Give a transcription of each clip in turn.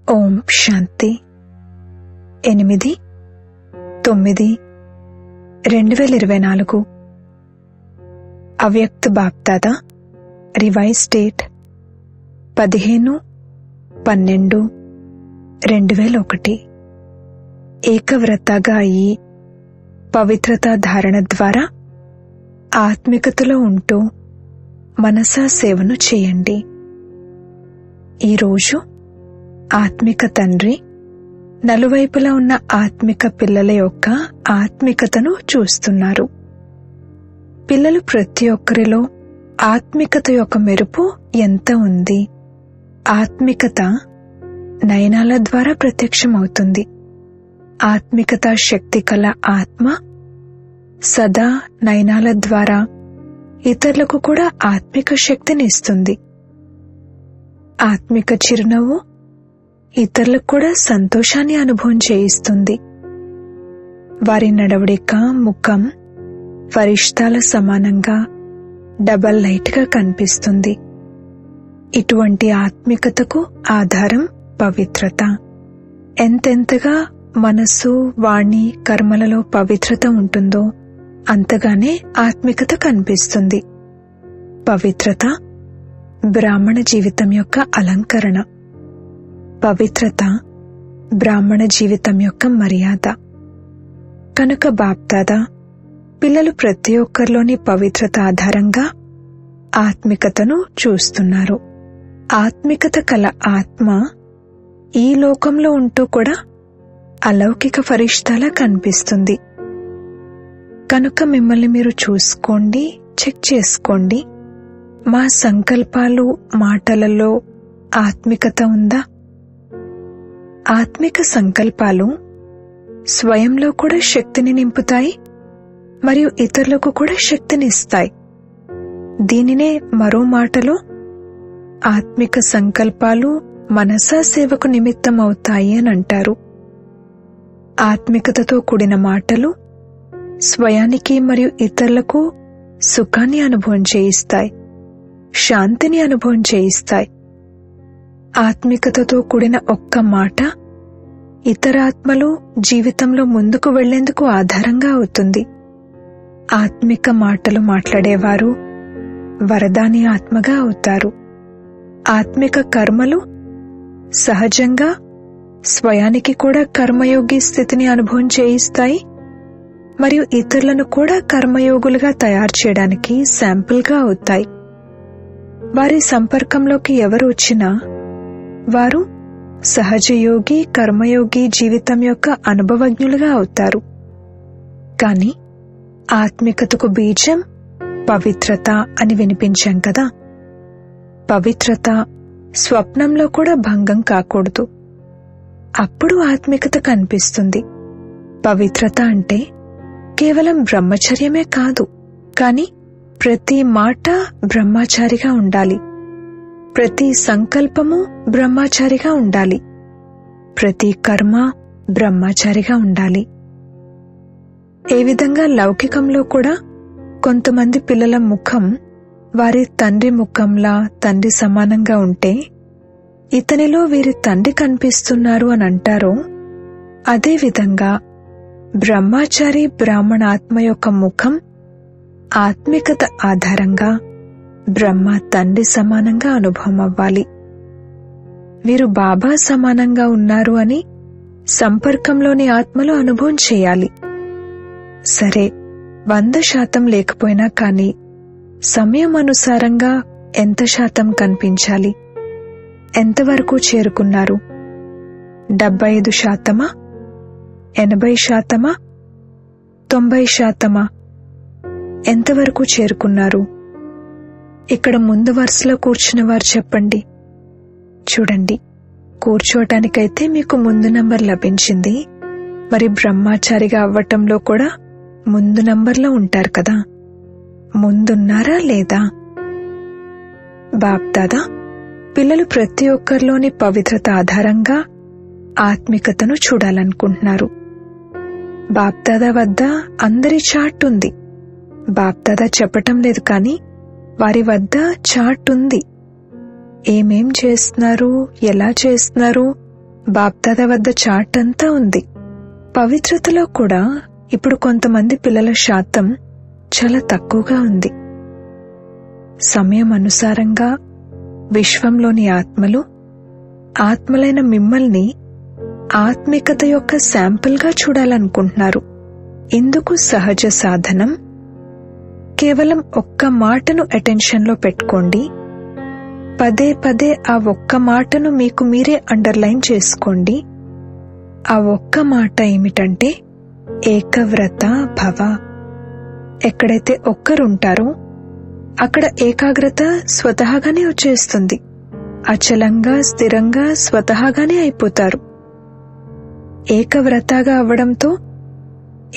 ఓం శాంతి. 8/9/2024 అవ్యక్త BapDada revise date 15/12/2001. ఏకవ్రతగా అయి పవిత్రతా ధారణ ద్వారా ఆత్మికతలో ఉంటూ మనసా సేవను చేయండి. ఈరోజు ఆత్మిక తండ్రి నలువైపులా ఉన్న ఆత్మిక పిల్లల యొక్క ఆత్మికతను చూస్తున్నారు. పిల్లలు ప్రతి ఒక్కరిలో ఆత్మికత యొక్క మెరుపు ఎంత ఉంది. ఆత్మికత నయనాల ద్వారా ప్రత్యక్షమవుతుంది. ఆత్మికత శక్తి కల ఆత్మ సదా నయనాల ద్వారా ఇతరులకు కూడా ఆత్మిక శక్తిని ఇస్తుంది. ఆత్మిక చిరునవ్వు ఇతరులకు కూడా సంతోషాన్ని అనుభవం చేయిస్తుంది. వారి నడవడిక ముఖం ఫరిష్తాల సమానంగా డబల్ లైట్ గా కనిపిస్తుంది. ఇటువంటి ఆత్మికతకు ఆధారం పవిత్రత. ఎంతెంతగా మనస్సు వాణి కర్మలలో పవిత్రత ఉంటుందో అంతగానే ఆత్మికత కనిపిస్తుంది. పవిత్రత బ్రాహ్మణ జీవితం యొక్క అలంకరణ. పవిత్రత బ్రాహ్మణ జీవితం యొక్క మర్యాద. కనుక బాప్దాదా పిల్లలు ప్రతి ఒక్కరిలోని పవిత్రత ఆధారంగా ఆత్మికతను చూస్తున్నారు. ఆత్మికత కల ఆత్మ ఈ లోకంలో ఉంటూ కూడా అలౌకిక ఫరిష్తాలా కనిపిస్తుంది. కనుక మిమ్మల్ని మీరు చూసుకోండి, చెక్ చేసుకోండి. మా సంకల్పాలు మాటలలో ఆత్మికత ఉందా? ఆత్మిక సంకల్పాలు స్వయంలో కూడా శక్తిని నింపుతాయి మరియు ఇతరులకు కూడా శక్తిని ఇస్తాయి. దీనినే మరో మాటలో ఆత్మిక సంకల్పాలు మనసా సేవకు నిమిత్తం అవుతాయి అని అంటారు. ఆత్మికతతో కూడిన మాటలు స్వయానికి మరియు ఇతరులకు సుఖాన్ని అనుభవం చేయిస్తాయి, శాంతిని అనుభవం చేయిస్తాయి. ఆత్మికతతో కూడిన ఒక్క మాట ఇతర ఆత్మలు జీవితంలో ముందుకు వెళ్లేందుకు ఆధారంగా అవుతుంది. ఆత్మిక మాటలు మాట్లాడేవారు వరదాని ఆత్మగా అవుతారు. ఆత్మిక కర్మలు సహజంగా స్వయానికి కూడా కర్మయోగి స్థితిని అనుభవం చేయిస్తాయి మరియు ఇతరులను కూడా కర్మయోగులుగా తయారు చేయడానికి శాంపుల్గా అవుతాయి. వారి సంపర్కంలోకి ఎవరు వచ్చినా వారు సహజయోగి కర్మయోగి జీవితం యొక్క అనుభవజ్ఞులుగా అవుతారు. కాని ఆత్మికతకు బీజం పవిత్రత అని వినిపించాం కదా. పవిత్రత స్వప్నంలో కూడా భంగం కాకూడదు. అప్పుడు ఆత్మికత కనిపిస్తుంది. పవిత్రత అంటే కేవలం బ్రహ్మచర్యమే కాదు, కాని ప్రతి మాట బ్రహ్మచారిగా ఉండాలి. ప్రతి సంకల్పము బ్రహ్మచారిగా ఉండాలి. ప్రతి కర్మ బ్రహ్మచారిగా ఉండాలి. ఏ విధంగా లౌకికంలో కూడా కొంతమంది పిల్లల ముఖం వారి తండ్రి ముఖంలా తండ్రి సమానంగా ఉంటే ఇతనిలో వీరి తండ్రి కనిపిస్తున్నారు అని అంటారో, అదేవిధంగా బ్రహ్మచారి బ్రాహ్మణ ఆత్మ యొక్క ముఖం ఆత్మికత ఆధారంగా బ్రహ్మ తండ్రి సమానంగా అనుభవం అవ్వాలి. వీరు బాబా సమానంగా ఉన్నారు అని సంపర్కంలోని ఆత్మలు అనుభవం చేయాలి. సరే, 100% లేకపోయినా కానీ సమయం అనుసారంగా ఎంత శాతం కనిపించాలి? ఎంతవరకు చేరుకున్నారు? 75%, 80%, 90%? ఎంతవరకు చేరుకున్నారు? ఇక్కడ ముందు వరుసలో కూర్చున్న వారు చెప్పండి. చూడండి, కూర్చోటానికైతే మీకు ముందు నంబర్ లభించింది. మరి బ్రహ్మచారిగా అవ్వటంలో కూడా ముందు నంబర్లో ఉంటారు కదా. ముందున్నారా లేదా? బాప్దాదా పిల్లలు ప్రతి ఒక్కరిలోని పవిత్రత ఆధారంగా ఆత్మికతను చూడాలనుకుంటున్నారు. బాప్దాదా వద్ద అందరి చార్ట్ ఉంది. బాప్దాదా చెప్పటం లేదు, కానీ వారి వద్ద చార్ట్ ఉంది. ఏమేం చేస్తున్నారు, ఎలా చేస్తున్నారు, బాప్దాదా వద్ద చార్ట్ అంతా ఉంది. పవిత్రతలో కూడా ఇప్పుడు కొంతమంది పిల్లల శాతం చాలా తక్కువగా ఉంది. సమయం అనుసారంగా విశ్వంలోని ఆత్మలు, ఆత్మలైన మిమ్మల్ని ఆత్మికత యొక్క శాంపిల్గా చూడాలనుకుంటున్నారు. ఇందుకు సహజ సాధనం కేవలం ఒక్క మాటను అటెన్షన్లో పెట్టుకోండి. పదే పదే ఆ ఒక్క మాటను మీకు మీరే అండర్లైన్ చేసుకోండి. ఆ ఒక్క మాట ఏమిటంటే ఏకవ్రత భవ. ఎక్కడైతే ఒక్కరుంటారో అక్కడ ఏకాగ్రత స్వతహాగానే వచ్చేస్తుంది. అచలంగా, స్థిరంగా స్వతహాగానే అయిపోతారు. ఏకవ్రతగా అవ్వడంతో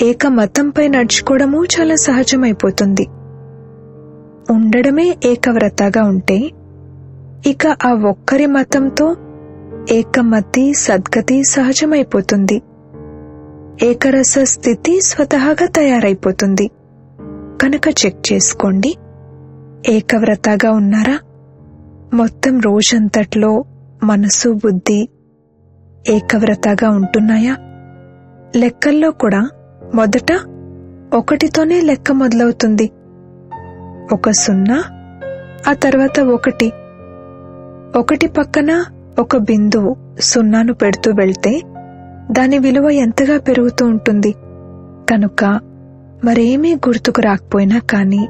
ఏకమతంపై నడుచుకోవడము చాలా సహజమైపోతుంది. ఉండడమే ఏకవ్రతగా ఉంటే ఇక ఆ ఒక్కరి మతంతో ఏకమతి, సద్గతి సహజమైపోతుంది. ఏకరస స్థితి స్వతహాగా తయారైపోతుంది. కనుక చెక్ చేసుకోండి, ఏకవ్రతగా ఉన్నారా? మొత్తం రోజంతట్లో మనసు, బుద్ధి ఏకవ్రతగా ఉంటున్నాయా? లెక్కల్లో కూడా మొదట 1తోనే లెక్క మొదలవుతుంది. 1 0, ఆ తర్వాత 1. 1 పక్కన ఒక బిందువు 0ను పెడుతూ వెళ్తే దాని విలువ ఎంతగా పెరుగుతూ ఉంటుంది. కనుక మరేమీ గుర్తుకు రాకపోయినా కానీ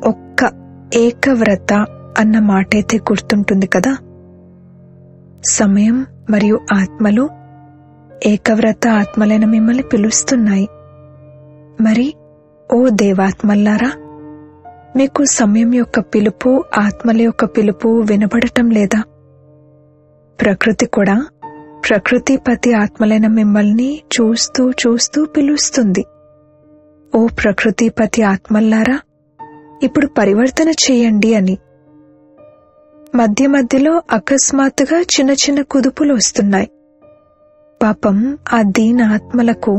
ఒక్క ఏకవ్రత అన్న మాటైతే గుర్తుంటుంది కదా. సమయం మరియు ఆత్మలు ఏకవ్రత ఆత్మలైన మిమ్మల్ని పిలుస్తున్నాయి. మరి ఓ దేవాత్మల్లారా, మీకు సమయం యొక్క పిలుపు, ఆత్మల యొక్క పిలుపు వినబడటం లేదా? ప్రకృతి కూడా ప్రకృతిపతి ఆత్మలైన మిమ్మల్ని చూస్తూ చూస్తూ పిలుస్తుంది. ఓ ప్రకృతిపతి ఆత్మల్లారా, ఇప్పుడు పరివర్తన చేయండి అని. మధ్య మధ్యలో అకస్మాత్తుగా చిన్న చిన్న కుదుపులు వస్తున్నాయి. పాపం ఆ దీన ఆత్మలకు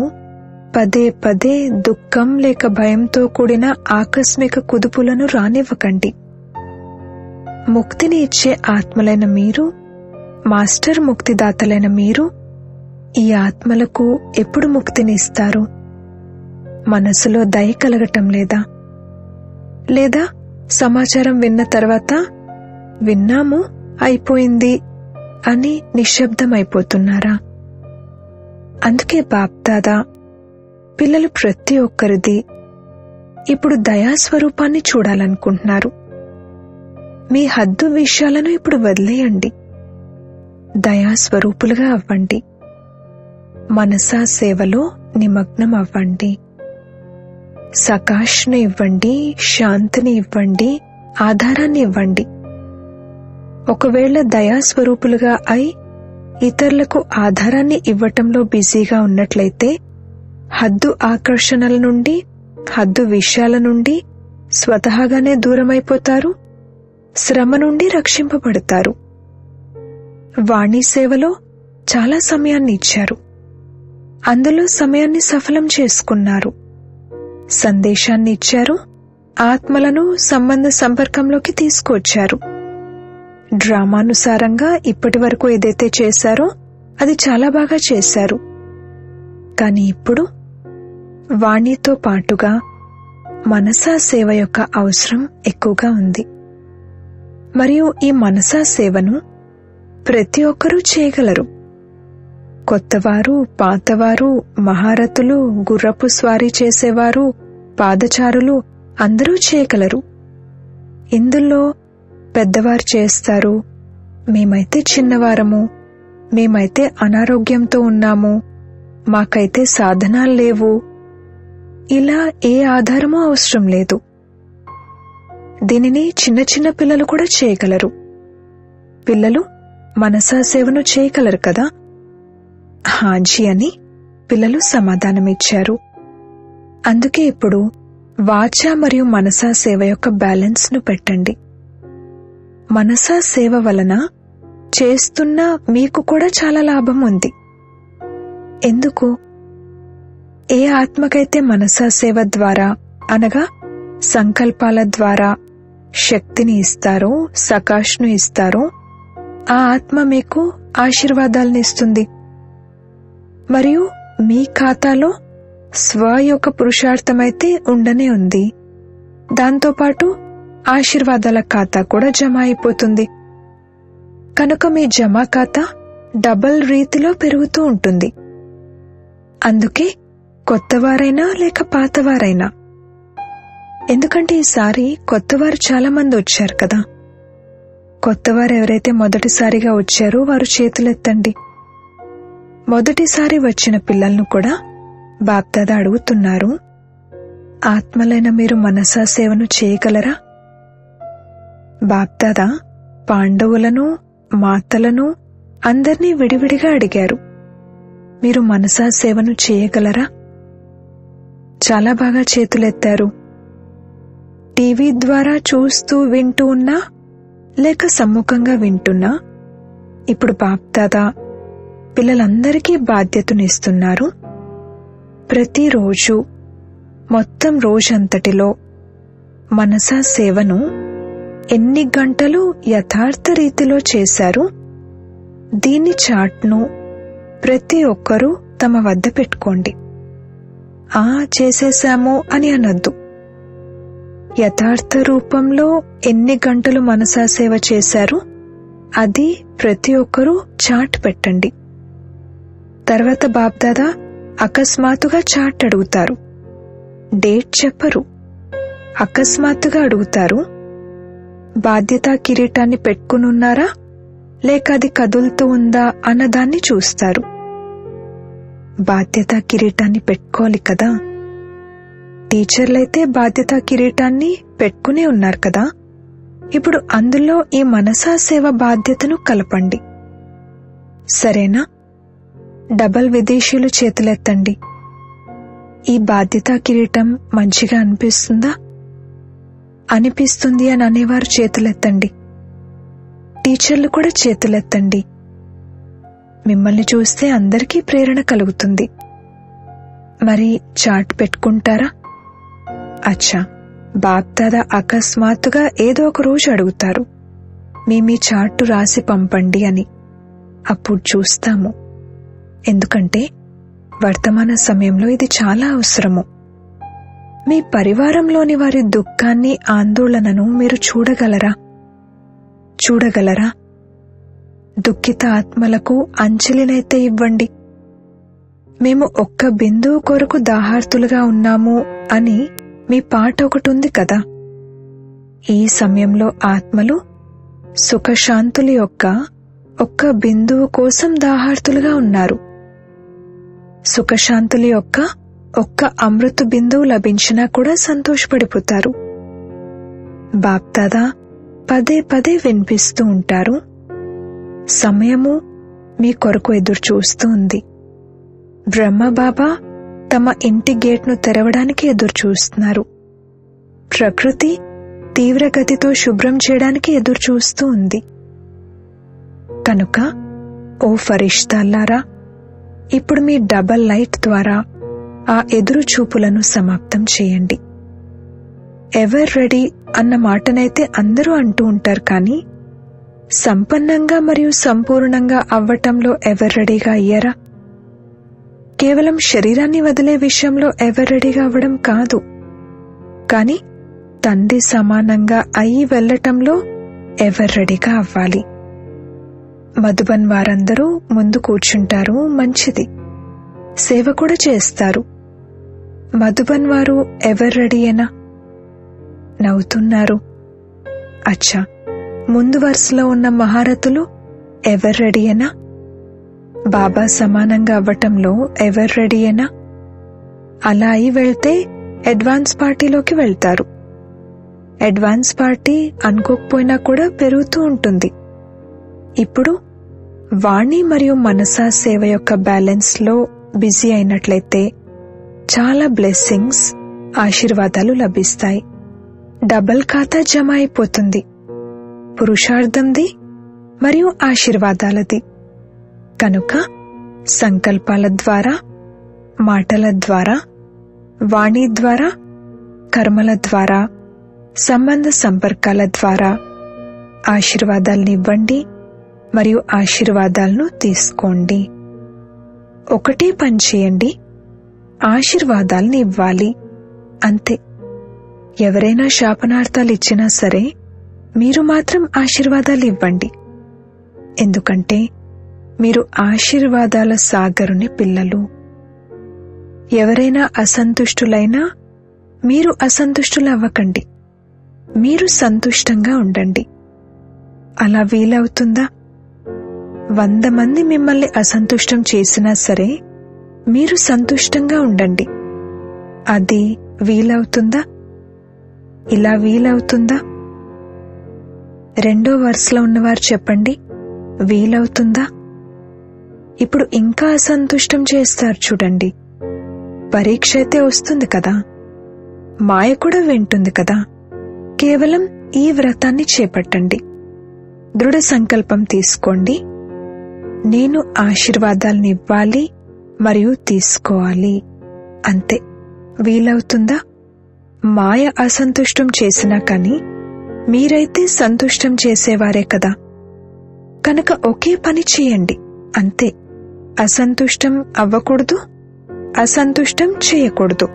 పదే పదే దుఃఖం లేక భయంతో కూడిన ఆకస్మిక కుదుపులను రానివ్వకండి. ముక్తిని ఇచ్చే ఆత్మలైన మీరు, మాస్టర్ ముక్తిదాతలైన మీరు ఈ ఆత్మలకు ఎప్పుడు ముక్తిని ఇస్తారు? మనసులో దయ కలగటం లేదా? లేదా సమాచారం విన్న తర్వాత విన్నాము, అయిపోయింది అని నిశ్శబ్దమైపోతున్నారా? అందుకే బాప్దాదా పిల్లలు ప్రతి ఒక్కరిది ఇప్పుడు దయాస్వరూపాన్ని చూడాలనుకుంటున్నారు. మీ హద్దు విషయాలను ఇప్పుడు వదిలేయండి. దయాస్వరూపులుగా అవ్వండి. మనసా సేవలో నిమగ్నం అవ్వండి. సకాష్ని ఇవ్వండి, శాంతిని ఇవ్వండి, ఆధారాన్ని ఇవ్వండి. ఒకవేళ దయాస్వరూపులుగా అయి ఇతరులకు ఆధారాన్ని ఇవ్వటంలో బిజీగా ఉన్నట్లయితే హద్దు ఆకర్షణల నుండి, హద్దు విషయాల నుండి స్వతహాగానే దూరమైపోతారు. శ్రమ నుండి రక్షింపబడతారు. వాణి సేవలో చాలా సమయాన్ని ఇచ్చారు. అందులో సమయాన్ని సఫలం చేసుకున్నారు. సందేశాన్ని ఇచ్చారు. ఆత్మలను సంబంధ సంపర్కంలోకి తీసుకొచ్చారు. డ్రామానుసారంగా ఇప్పటి వరకు ఏదైతే చేశారో అది చాలా బాగా చేశారు. కానీ ఇప్పుడు వాణితో పాటుగా మనసా సేవ యొక్క అవసరం ఎక్కువగా ఉంది. మరియు ఈ మనసా సేవను ప్రతి ఒక్కరూ చేయగలరు. కొత్తవారు, పాతవారు, మహారథులు, గుర్రపు స్వారీ చేసేవారు, పాదచారులు అందరూ చేయగలరు. ఇందులో పెద్దవారు చేస్తారు, మేమైతే చిన్నవారము, మేమైతే అనారోగ్యంతో ఉన్నాము, మాకైతే సాధనాలు లేవు, ఇలా ఏ ఆధారమూ అవసరం లేదు. దీనిని చిన్న చిన్న పిల్లలు కూడా చేయగలరు. పిల్లలు మనసా సేవను చేయగలరు కదా? హాజీ అని పిల్లలు సమాధానమిచ్చారు. అందుకే ఇప్పుడు వాచా మరియు మనసా సేవ యొక్క బ్యాలెన్స్ ను పెట్టండి. మనసా సేవ వలన చేస్తున్న మీకు కూడా చాలా లాభం ఉంది. ఎందుకు? ఏ ఆత్మకైతే మనసా సేవ ద్వారా అనగా సంకల్పాల ద్వారా శక్తిని ఇస్తారో, సకాష్ను ఇస్తారో, ఆ ఆత్మ మీకు ఆశీర్వాదాలనిస్తుంది. మరియు మీ ఖాతాలో స్వ యొక్క పురుషార్థమైతే ఉండనే ఉంది, దాంతోపాటు ఆశీర్వాదాల ఖాతా కూడా జమ అయిపోతుంది. కనుక మీ జమా ఖాతా డబల్ రీతిలో పెరుగుతూ ఉంటుంది. అందుకే కొత్తవారైనా లేక పాతవారైనా, ఎందుకంటే ఈసారి కొత్తవారు చాలా మంది వచ్చారు కదా. కొత్తవారు ఎవరైతే మొదటిసారిగా వచ్చారో వారు చేతులెత్తండి. మొదటిసారి వచ్చిన పిల్లలను కూడా బాప్దాదా అడుగుతున్నారు, ఆత్మలైన మీరు మనసా సేవను చేయగలరా? బాప్దాదా పాండవులను, మాతలను అందర్నీ విడివిడిగా అడిగారు, మీరు మనసా సేవను చేయగలరా? చాలా బాగా చేతులెత్తారు. టీవీ ద్వారా చూస్తూ వింటూ ఉన్నా లేక సమ్ముఖంగా వింటున్నా, ఇప్పుడు బాప్దాదా పిల్లలందరికీ బాధ్యతనిస్తున్నారు. ప్రతిరోజు మొత్తం రోజంతటిలో మనసా సేవను ఎన్ని గంటలు యథార్థ రీతిలో చేశారు, దీని చాట్ను ప్రతి ఒక్కరూ తమ వద్ద పెట్టుకోండి. చేసేశాము అని అనొద్దు. యథార్థ రూపంలో ఎన్ని గంటలు మనసా సేవ చేశారు అది ప్రతి ఒక్కరూ చాట్ పెట్టండి. తర్వాత బాప్దాదా అకస్మాత్తుగా చాట్ అడుగుతారు. డేట్ చెప్పరు, అకస్మాత్తుగా అడుగుతారు, బాధ్యతా కిరీటాన్ని పెట్టుకునున్నారా లేక అది కదులుతూ ఉందా అన్నదాన్ని చూస్తారు. బాధ్యతా కిరీటాన్ని పెట్టుకోవాలి కదా. టీచర్లైతే బాధ్యతా కిరీటాన్ని పెట్టుకునే ఉన్నారు కదా. ఇప్పుడు అందులో ఈ మనసా సేవ బాధ్యతను కలపండి. సరేనా? డబల్ విదేశీయులు చేతులెత్తండి. ఈ బాధ్యతా కిరీటం మంచిగా అనిపిస్తుందా? అనిపిస్తుంది అని అనేవారు చేతులెత్తండి. టీచర్లు కూడా చేతులెత్తండి. మిమ్మల్ని చూస్తే అందరికీ ప్రేరణ కలుగుతుంది. మరి చాట్ పెట్టుకుంటారా? అచ్చా, బాప్దాదా అకస్మాత్తుగా ఏదో ఒక రోజు అడుగుతారు, మీ చార్టు రాసి పంపండి అని. అప్పుడు చూస్తాము. ఎందుకంటే వర్తమాన సమయంలో ఇది చాలా అవసరము. మీ పరివారంలోని వారి దుఃఖాన్ని, ఆందోళనను మీరు చూడగలరా? దుఃఖిత ఆత్మలకు అంచెలినైతే ఇవ్వండి. మేము ఒక్క బిందువు కొరకు దాహార్తులుగా ఉన్నాము అని మీ పాట ఒకటుంది కదా. ఈ సమయంలో ఆత్మలు సుఖశాంతుల యొక్క ఒక్క బిందువు కోసం దాహార్తులుగా ఉన్నారు. సుఖశాంతుల యొక్క ఒక్క అమృత బిందువు లభించినా కూడా సంతోషపడిపోతారు. బాప్దాదా పదే పదే వినిపిస్తూ ఉంటారు, సమయము మీ కొరకు ఎదురు చూస్తూ ఉంది. బ్రహ్మబాబా తమ ఇంటి గేట్ను తెరవడానికి ఎదురు చూస్తున్నారు. ప్రకృతి తీవ్రగతితో శుభ్రం చేయడానికి ఎదురు చూస్తూ ఉంది. కనుక ఓ ఫరిష్తాల్లారా, ఇప్పుడు మీ డబల్ లైట్ ద్వారా ఆ ఎదురు చూపులను సమాప్తం చేయండి. ఎవర్ రెడీ అన్న మాటనైతే అందరూ అంటూ ఉంటారు, కానీ సంపన్నంగా మరియు సంపూర్ణంగా అవ్వటంలో ఎవర్ రెడీగా అయ్యారా? కేవలం శరీరాన్ని వదిలే విషయంలో ఎవర్ రెడీగా అవ్వడం కాదు, కానీ తండ్రి సమానంగా అయి వెళ్లటంలో ఎవర్ రెడీగా అవ్వాలి. మధుబన్ వారందరూ ముందు కూర్చుంటారు, మంచిది, సేవ కూడా చేస్తారు. మధుబన్ వారు ఎవర్ రెడీయేనా? నవ్వుతున్నారు. అచ్చా, ముందు వరుసలో ఉన్న మహారథులు ఎవర్ రెడీయేనా? బాబా సమానంగా అవ్వటంలో ఎవర్ రెడీయేనా? అలా అయి వెళ్తే అడ్వాన్స్ పార్టీలోకి వెళ్తారు. అడ్వాన్స్ పార్టీ అనుకోకపోయినా కూడా పెరుగుతూ ఉంటుంది. ఇప్పుడు వాణి మరియు మనసా సేవ యొక్క బ్యాలెన్స్ లో బిజీ అయినట్లయితే చాలా బ్లెస్సింగ్స్, ఆశీర్వాదాలు లభిస్తాయి. డబల్ ఖాతా జమ అయిపోతుంది, పురుషార్థంది మరియు ఆశీర్వాదాలది. కనుక సంకల్పాల ద్వారా, మాటల ద్వారా, వాణి ద్వారా, కర్మల ద్వారా, సంబంధ సంపర్కాల ద్వారా ఆశీర్వాదాలనివ్వండి మరియు ఆశీర్వాదాలను తీసుకోండి. ఒకటే పని చేయండి, ఆశీర్వాదాలను ఇవ్వాలి, అంతే. ఎవరైనా శాపనార్థాలు ఇచ్చినా సరే మీరు మాత్రం ఆశీర్వాదాలు ఇవ్వండి. ఎందుకంటే మీరు ఆశీర్వాదాల సాగరుని పిల్లలు. ఎవరైనా అసంతుష్టులైనా మీరు అసంతుష్టులవ్వకండి, మీరు సంతుష్టంగా ఉండండి. అలా వీలవుతుందా? 100 మంది మిమ్మల్ని అసంతుష్టం చేసినా సరే మీరు సంతుష్టంగా ఉండండి. అది వీలవుతుందా? ఇలా వీలవుతుందా? 2వ వరుసలో ఉన్నవారు చెప్పండి, వీలవుతుందా? ఇప్పుడు ఇంకా అసంతుష్టం చేస్తారు చూడండి. పరీక్ష అయితే వస్తుంది కదా, మాయ కూడా వింటుంది కదా. కేవలం ఈ వ్రతాన్ని చేపట్టండి. దృఢ సంకల్పం తీసుకోండి, నేను ఆశీర్వాదాలను ఇవ్వాలి మరియు తీసుకోవాలి, అంతే. వీలవుతుందా? మాయ అసంతుష్టం చేసినా కానీ మీరైతే సంతుష్టం చేసేవారే కదా. కనుక ఒకే పని చేయండి, అంతే. అసంతుష్టం అవ్వకూడదు, అసంతుష్టం చేయకూడదు.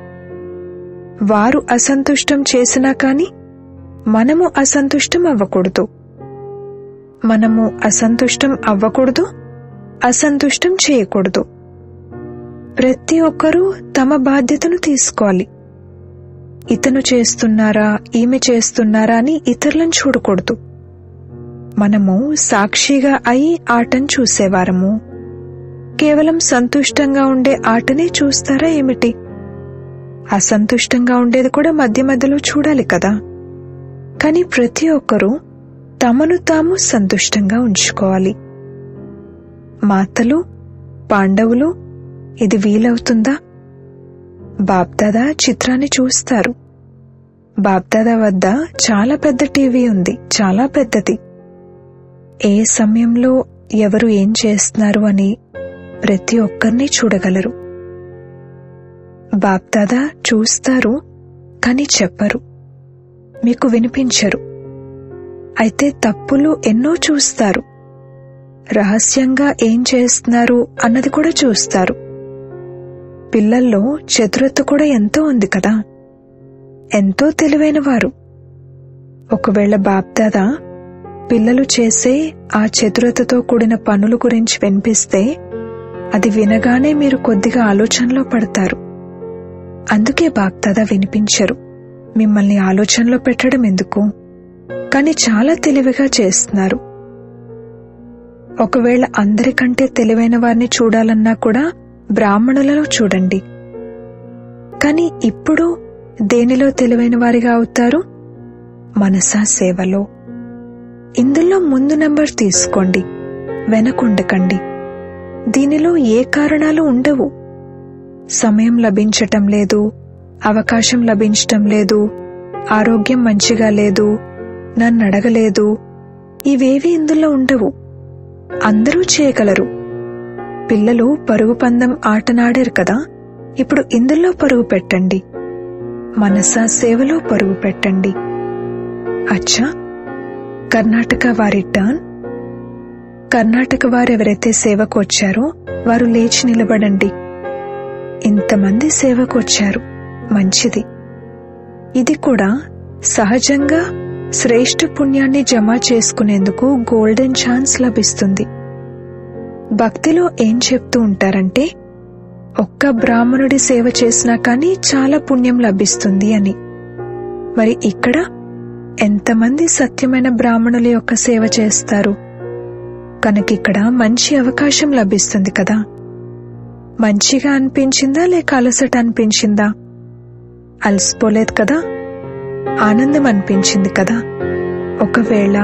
వారు అసంతుష్టం చేసినా కానీ మనము అసంతుష్టం అవ్వకూడదు. మనము అసంతుష్టం అవ్వకూడదు, అసంతుష్టం చేయకూడదు. ప్రతి ఒక్కరూ తమ బాధ్యతను తీసుకోవాలి. ఇతను చేస్తున్నారా, ఈమె చేస్తున్నారా అని ఇతరులను చూడకూడదు. మనము సాక్షిగా అయి ఆటను చూసేవారము. కేవలం సంతుష్టంగా ఉండే ఆటనే చూస్తారా ఏమిటి? అసంతుష్టంగా ఉండేది కూడా మధ్య మధ్యలో చూడాలి కదా. కానీ ప్రతి ఒక్కరూ తమను తాము సంతుష్టంగా ఉంచుకోవాలి. మాతలు, పాండవులు, ఇది వీలవుతుందా? బాప్దాదా చిత్రాన్ని చూస్తారు. బాప్దాదా వద్ద చాలా పెద్ద టీవీ ఉంది, చాలా పెద్దది. ఏ సమయంలో ఎవరు ఏం చేస్తున్నారు అని ప్రతి ఒక్కరిని చూడగలరు. బాప్దాదా చూస్తారు, కానీ చెప్పరు, మీకు వినిపించరు. అయితే తప్పులు ఎన్నో చూస్తారు. రహస్యంగా ఏం చేస్తున్నారు అన్నది కూడా చూస్తారు. పిల్లల్లో చతురత కూడా ఎంతో ఉంది కదా, ఎంతో తెలివైన వారు. ఒకవేళ బాప్దాదా పిల్లలు చేసే ఆ చతురతతో కూడిన పనుల గురించి వినిపిస్తే అది వినగానే మీరు కొద్దిగా ఆలోచనలో పడతారు. అందుకే బాప్దాదా వినిపించరు. మిమ్మల్ని ఆలోచనలో పెట్టడం ఎందుకు? కానీ చాలా తెలివిగా చేస్తున్నారు. ఒకవేళ అందరికంటే తెలివైన వారిని చూడాలన్నా కూడా బ్రాహ్మణులలో చూడండి. కానీ ఇప్పుడు దేనిలో తెలివైన వారిగా అవుతారు? మనసా సేవలో. ఇందులో ముందు నంబర్ తీసుకోండి, వెనకుండకండి. దీనిలో ఏ కారణాలు ఉండవు. సమయం లభించటం లేదు, అవకాశం లభించటం లేదు, ఆరోగ్యం మంచిగా లేదు, నన్ను అడగలేదు, ఇవేవి ఇందులో ఉండవు. అందరూ చేయగలరు. పిల్లలు పరుగు పందెం ఆటనాడారు కదా, ఇప్పుడు ఇందులో పరుగు పెట్టండి. మనసా సేవలో పరుగు పెట్టండి. అచ్చా, కర్ణాటక వారి టర్న్. కర్ణాటక వారు ఎవరైతే సేవకు వచ్చారో వారు లేచి నిలబడండి. ఇంతమంది సేవకు వచ్చారు, మంచిది. ఇది కూడా సహజంగా శ్రేష్ఠ పుణ్యాన్ని జమ చేసుకునేందుకు గోల్డెన్ ఛాన్స్ లభిస్తుంది. భక్తిలో ఏం చెప్తూ ఉంటారంటే, ఒక్క బ్రాహ్మణుడి సేవ చేసినా కానీ చాలా పుణ్యం లభిస్తుంది అని. మరి ఇక్కడ ఎంతమంది సత్యమైన బ్రాహ్మణుల యొక్క సేవ చేస్తారు? కనుకిక్కడ మంచి అవకాశం లభిస్తుంది కదా. మంచిగా అనిపించిందా లేక అలసట అనిపించిందా? అలసిపోలేదు కదా, ఆనందం అనిపించింది కదా. ఒకవేళ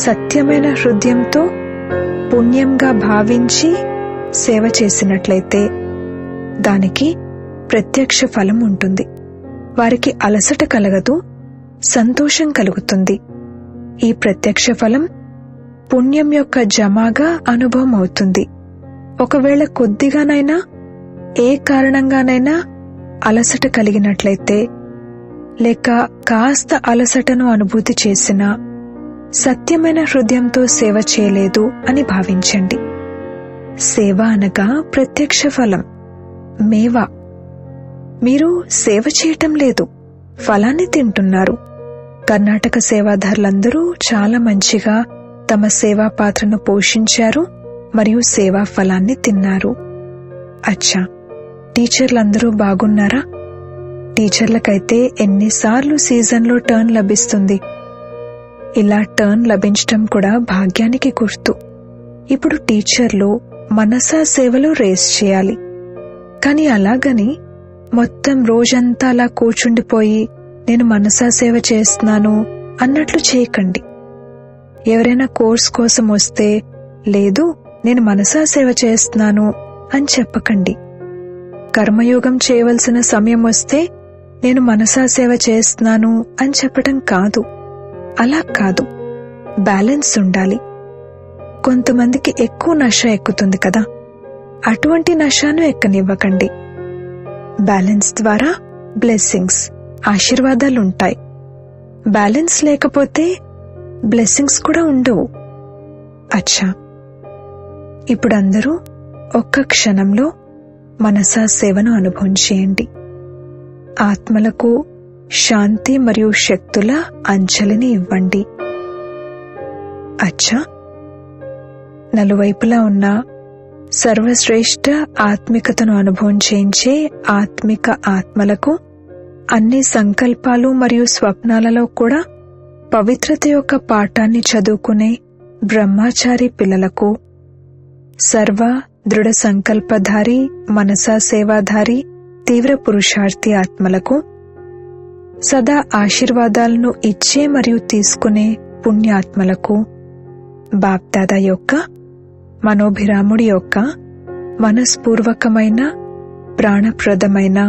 సత్యమైన హృదయంతో పుణ్యంగా భావించి సేవ చేసినట్లయితే దానికి ప్రత్యక్ష ఫలం ఉంటుంది. వారికి అలసట కలగదు, సంతోషం కలుగుతుంది. ఈ ప్రత్యక్ష ఫలం పుణ్యం యొక్క జమాగా అనుభవం అవుతుంది. ఒకవేళ కొద్దిగానైనా ఏ కారణంగానైనా అలసట కలిగినట్లయితే లేక కాస్త అలసటను అనుభూతి చేసినా సత్యమైన హృదయంతో సేవ చేయలేదు అని భావించండి. సేవ అనగా ప్రత్యక్ష ఫలం, మేవా. మీరు సేవ చేయటం లేదు, ఫలాన్ని తింటున్నారు. కర్ణాటక సేవాదారులందరూ చాలా మంచిగా తమ సేవా పాత్రను పోషించారు మరియు సేవా ఫలాన్ని తిన్నారు. అచ్చా, టీచర్లందరూ బాగున్నారా? టీచర్లకైతే ఎన్నిసార్లు సీజన్లో టర్న్ లభిస్తుంది. ఇలా టర్న్ లభించటం కూడా భాగ్యానికి గుర్తు. ఇప్పుడు టీచర్లు మనసా సేవలో రేస్ చేయాలి. కాని అలాగని మొత్తం రోజంతా అలా కూర్చుండిపోయి నేను మనసా సేవ చేస్తున్నాను అన్నట్లు చేయకండి. ఎవరైనా కోర్స్ కోసం వస్తే లేదు నేను మనసా సేవ చేస్తున్నాను అని చెప్పకండి. కర్మయోగం చేయవలసిన సమయం వస్తే నేను మనసా సేవ చేస్తున్నాను అని చెప్పటం కాదు. అలా కాదు, బ్యాలెన్స్ ఉండాలి. కొంతమందికి ఎక్కువ నష ఎక్కుతుంది కదా, అటువంటి నషను ఎక్కనివ్వకండి. బ్యాలెన్స్ ద్వారా బ్లెస్సింగ్స్, ఆశీర్వాదాలుంటాయి. బ్యాలెన్స్ లేకపోతే బ్లెస్సింగ్స్ కూడా ఉండవు. అచ్చా, ఇప్పుడు అందరూ ఒక్క క్షణంలో మనసా సేవను అనుభవం చేయండి. ఆత్మలకు శాంతి మరియు శక్తుల అంజలిని ఇవ్వండి. అచ్చా, నలువైపులా ఉన్న సర్వశ్రేష్ఠ ఆత్మికతను అనుభవం చేయించే ఆత్మిక ఆత్మలకు, అన్ని సంకల్పాలు మరియు స్వప్నాలలో కూడా పవిత్రత యొక్క పాఠాన్ని చదువుకునే బ్రహ్మచారి పిల్లలకు, సర్వ దృఢ సంకల్పధారి మనసా సేవాధారి తీవ్ర పురుషార్థి ఆత్మలకు, సదా ఆశీర్వాదాలను ఇచ్చే మరియు తీసుకునే పుణ్యాత్మలకు, బాప్దాదా యొక్క మనోభిరాముడి యొక్క మనస్పూర్వకమైన ప్రాణప్రదమైన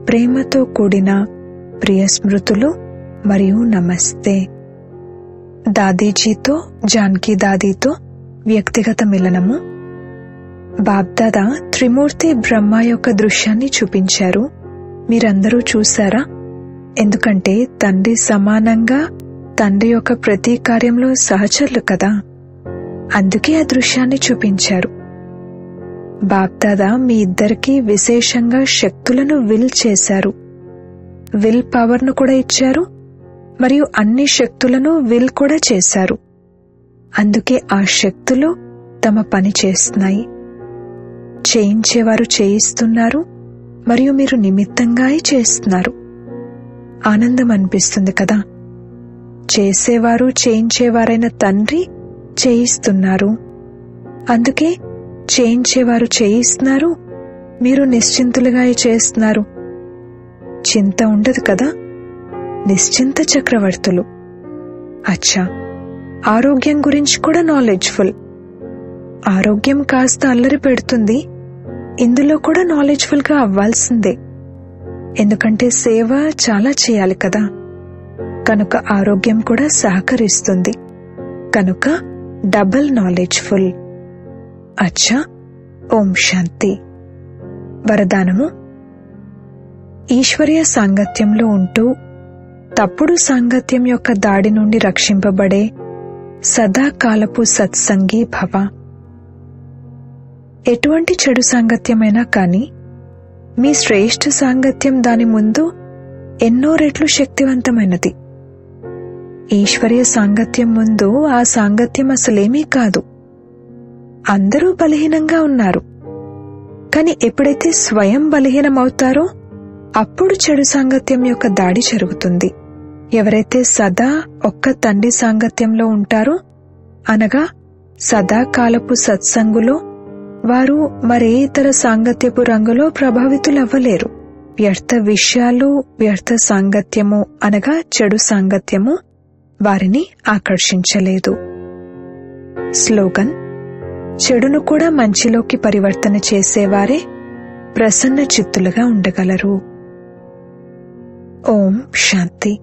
ప్రేమతో కూడిన ప్రియ స్మృతులు మరియు నమస్తే. దాదీజీతో, జానకి దాదీతో వ్యక్తిగత మిలనము. బాప్దాదా త్రిమూర్తి బ్రహ్మ యొక్క దృశ్యాన్ని చూపించారు. మీరందరూ చూశారా? ఎందుకంటే తండ్రి సమానంగా తండ్రి యొక్క ప్రతి కార్యంలో సహచరులు కదా, అందుకే ఆ దృశ్యాన్ని చూపించారు. బాప్దాదా మీ ఇద్దరికీ విశేషంగా శక్తులను విల్ చేశారు. విల్ పవర్ను కూడా ఇచ్చారు మరియు అన్ని శక్తులను విల్ కూడా చేశారు. అందుకే ఆ శక్తులు తమ పని చేస్తున్నాయి. చేయించేవారు చేయిస్తున్నారు మరియు మీరు నిమిత్తంగా చేస్తున్నారు. ఆనందం అనిపిస్తుంది కదా. చేసేవారు చేయించేవారైన తండ్రి చేయిస్తున్నారు. అందుకే చేయించేవారు చేయిస్తున్నారు, మీరు నిశ్చింతులుగా చేస్తున్నారు. చింత ఉండదు కదా, నిశ్చింత చక్రవర్తులు. అచ్చా, ఆరోగ్యం గురించి కూడా నాలెడ్జ్ఫుల్. ఆరోగ్యం కాస్త అల్లరి పెడుతుంది, ఇందులో కూడా నాలెడ్జ్ఫుల్ గా అవ్వాల్సిందే. ఎందుకంటే సేవ చాలా చేయాలి కదా, కనుక ఆరోగ్యం కూడా సహకరిస్తుంది. కనుక డబల్ నాలెడ్జ్ఫుల్. అచ్చా, ఓం శాంతి. వరదానము. ఈశ్వర్య సాంగత్యంలో ఉంటూ తప్పుడు సాంగత్యం యొక్క దాడి నుండి రక్షింపబడే సదాకాలపు సత్సంగీ భవ. ఎటువంటి చెడు సాంగత్యమైనా కాని మీ శ్రేష్ఠ సాంగత్యం దాని ముందు ఎన్నో రెట్లు శక్తివంతమైనది. ఈశ్వర్య సాంగత్యం ముందు ఆ సాంగత్యం అసలేమీ కాదు. అందరూ బలహీనంగా ఉన్నారు. కాని ఎప్పుడైతే స్వయం బలహీనమవుతారో అప్పుడు చెడు సాంగత్యం యొక్క దాడి జరుగుతుంది. ఎవరైతే సదా ఒక్క తండ్రి సాంగత్యంలో ఉంటారో, అనగా సదాకాలపు సత్సంగులో, వారు మరే ఇతర సాంగత్యపు రంగులో ప్రభావితులవ్వలేరు. వ్యర్థ విషయాలు, వ్యర్థ సాంగత్యము అనగా చెడు సాంగత్యము వారిని ఆకర్షించలేదు. స్లోగన్. చెడును కూడా మంచిలోకి పరివర్తన చేసేవారే ప్రసన్న చిత్తులుగా ఉండగలరు. ఓం శాంతి.